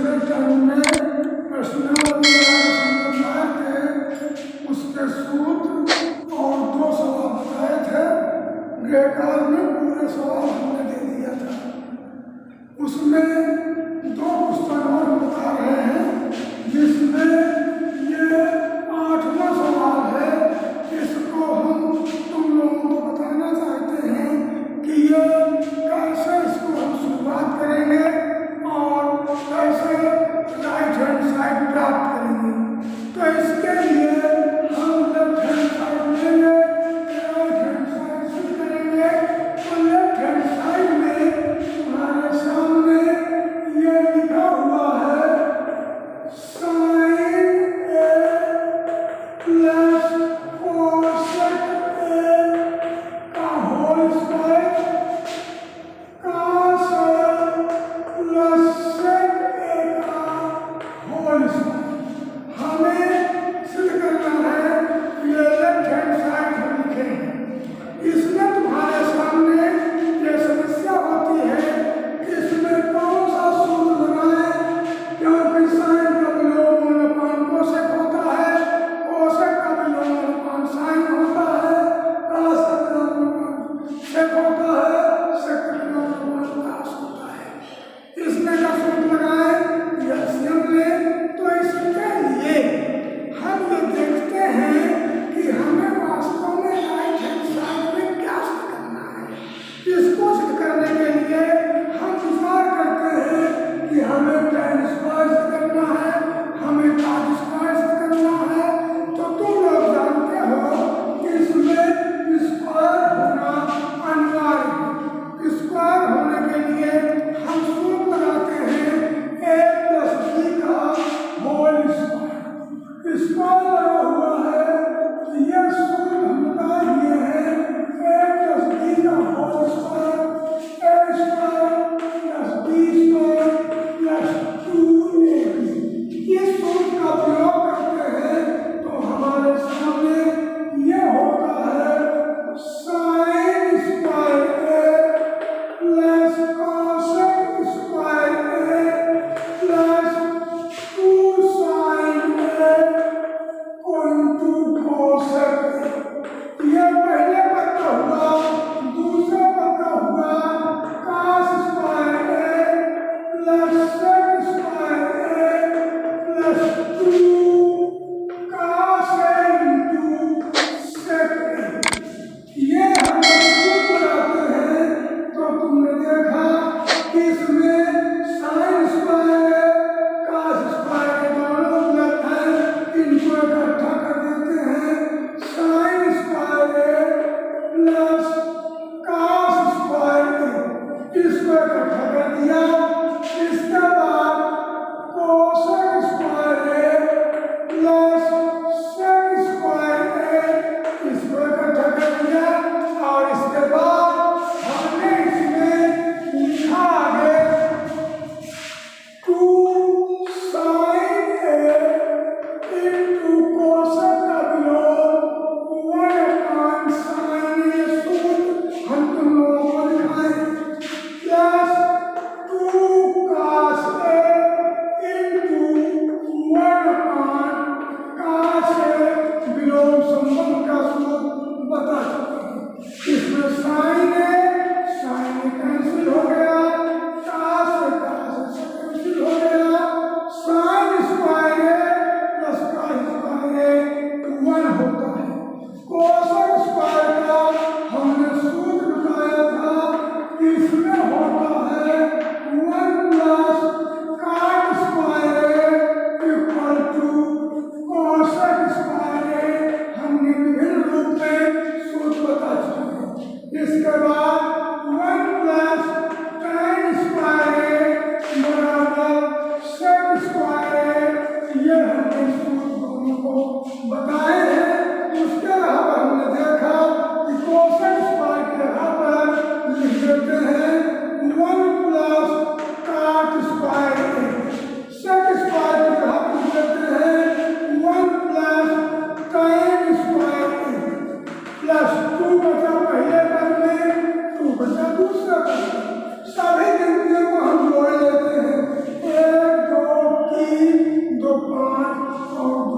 पिछले टर्म में प्रश्नावली संरचना के उसके सूत्र और 2 सवाल बताए थे। ग्रेकाल में पूरे सवाल हमने दे दिया था। उसमें 2 पुस्तक और बता रहे हैं जिसमें ये 8वां सवाल है। इसको हम तुम लोगों को बताना चाहते हैं कि ये कैसे इसको हम शुरुआत करेंगे और कैसे राइट हैंड साइड प्राप्त करेंगे। तो इसके लिए हम लेफ्ट हैंड साइड लेंगे, राइट हैंड साइड से करेंगे। तो लेफ्ट हैंड साइड में हमारे सामने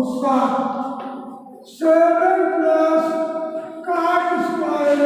उसका 7 plus cot square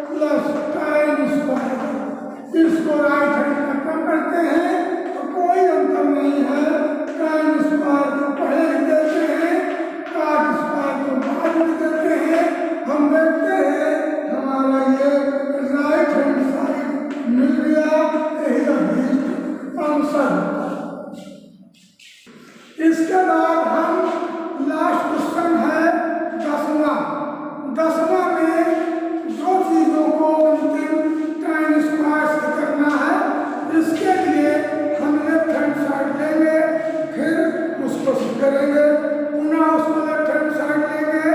plus tan square, इसको राइट हैंड तक करते हैं तो कोई अंतर नहीं है। tan स्क्वायर को पहले लिख देते हैं, cot स्क्वायर को बाद में देते हैं। हम देखते हैं हमारा ये राइट हैंड साइड मिल गया, यही अभिष्ट आंसर होता है। इसके बाद हम लास्ट क्वेश्चन है 10वां। 10वां में दो चीजों को अंतिम tan स्क्वायर से करना है। इसके लिए हम लेफ्ट हैंड साइड लेंगे, फिर उसको सिद्ध करेंगे, पुनः उसको लेफ्ट हैंड साइड लेंगे,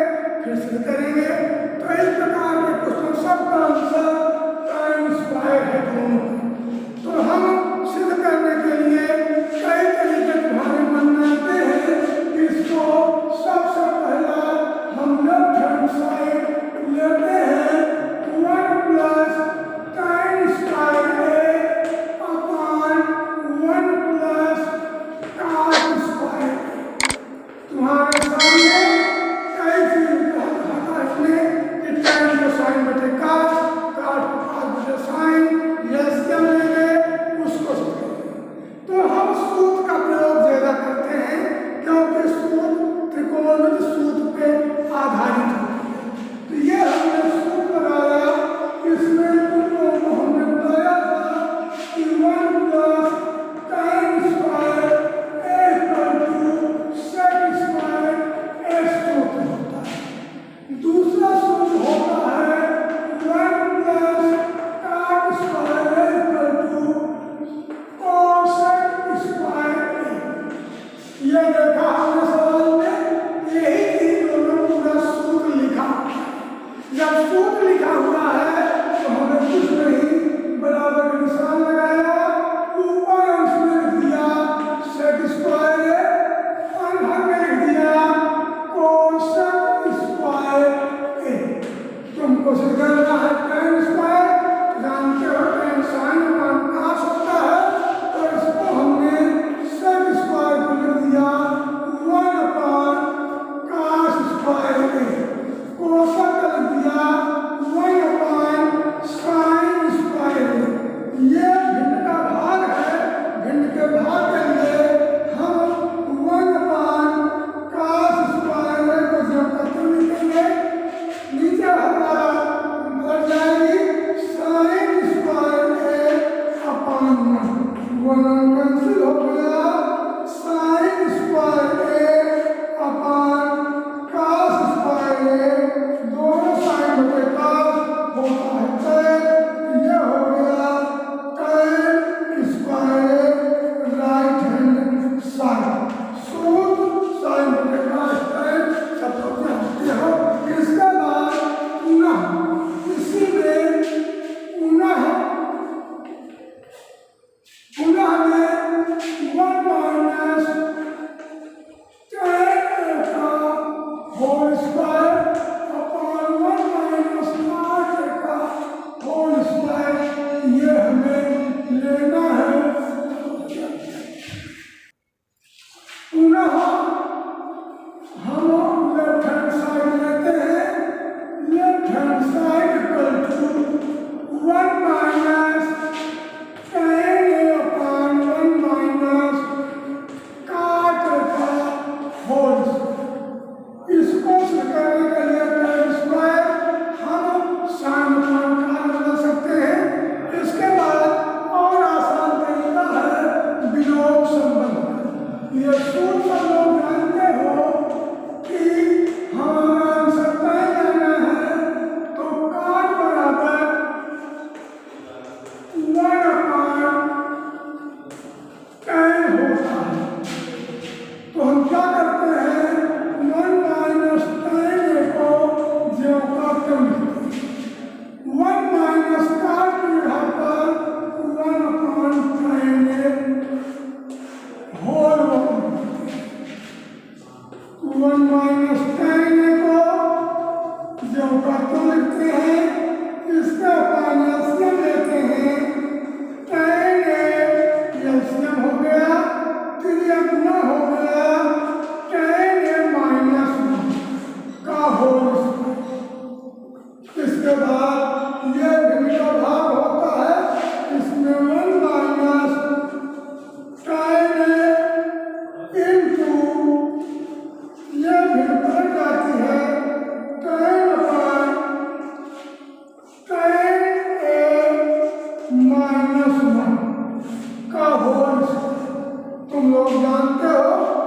फिर सिद्ध करेंगे। तो इस प्रकार के क्वेश्चन सबका आंसर tan स्क्वायर है दोनों। तो हम सिद्ध करने के लिए कई तरीके तुम्हारे मन में आते हैं। इसको सबसे पहला हम लेफ्ट हैंड साइड लेते हैं, 1 plus tan square upon 1 plus cot square. तुम्हारे सामने कई चीज हटा इसमें कि tan को साइन बटे cot, cot को cos बटे साइन, यह क्या लेंगे उसको सीखेंगे। तो हम सूत्र का प्रयोग ज्यादा करते हैं क्योंकि सूत्र त्रिकोणमित सूत्र पे आधारित होती है। तो ये हमने सूत्र लगाया, इसमें तुमको हमने बताया था कि 1 plus tan square equal to sec square s सूत्र होता है। दूसरा सूत्र होता है 1 plus cot square equal to cosec square a। ये देखा हमने सवाल में, यही चीज दोनों पूरा सूत्र लिखा। जब सूत्र लिखा हुआ है तो हमें कुछ नहीं, बराबर का निशान लगाया, ऊपर अंश में लिख दिया sec स्क्वायर, अंदर में लिख दिया cosec स्क्वायर a। तुमको सिद्ध करना है tan स्क्वायर, जानते हो tan साइन अपॉन cos होता है, तो इसको हमने sec स्क्वायर को लिख दिया 1 upon cos square a। cosec का लिख दिया 1 अपॉन sin स्क्वायर a। ये भिन्न का भाग है, भिन्न के भाग के लिए हम 1 अपॉन cos स्क्वायर a को जब करते लिखेंगे, नीचे हमारा बढ़ जाएगी sin square a upon 1 cancel हो गया, sin square a upon cos square a, दोनों साइन बटे cos होता है tan। ये हो गया tan square right hand side. सूत्र साइन बटे cos tan सब तो जानते हो। इसके बाद पुनः इसी में पुनः में 1 माइनस tan a का whole square upon 1 minus cot a का होल स्क्वायर, ये हमें लेना है। पुनः हम लेफ्ट हैंड साइड लेते हैं, left hand side equal to 1 minus tan a upon 1 minus cot a का होल स्क्वायर। इसको सिद्ध करने के लिए tan स्क्वायर हम साइन अपॉन cot बदल सकते हैं। इसके बाद और आसान तरीका है विलोम संबंध। ये सूत्र सब लोग जानते हो कि हमारा आंसर तय करना है, तो cot बराबर 1 अपॉन tan होता है। तो हम क्या करते हैं, 1 माइनस tan a को ज्यों का त्यों लिखते हैं। 1 माइनस cot की जगह पर 1 upon tan a whole 1 minus tan a को ज्यों का त्यों लिखते हैं। इसका अपॉन एलसीएम लेते हैं, tan a एलसीएम हो गया, 3 गुना हो गया tan तुम लोग जानते हो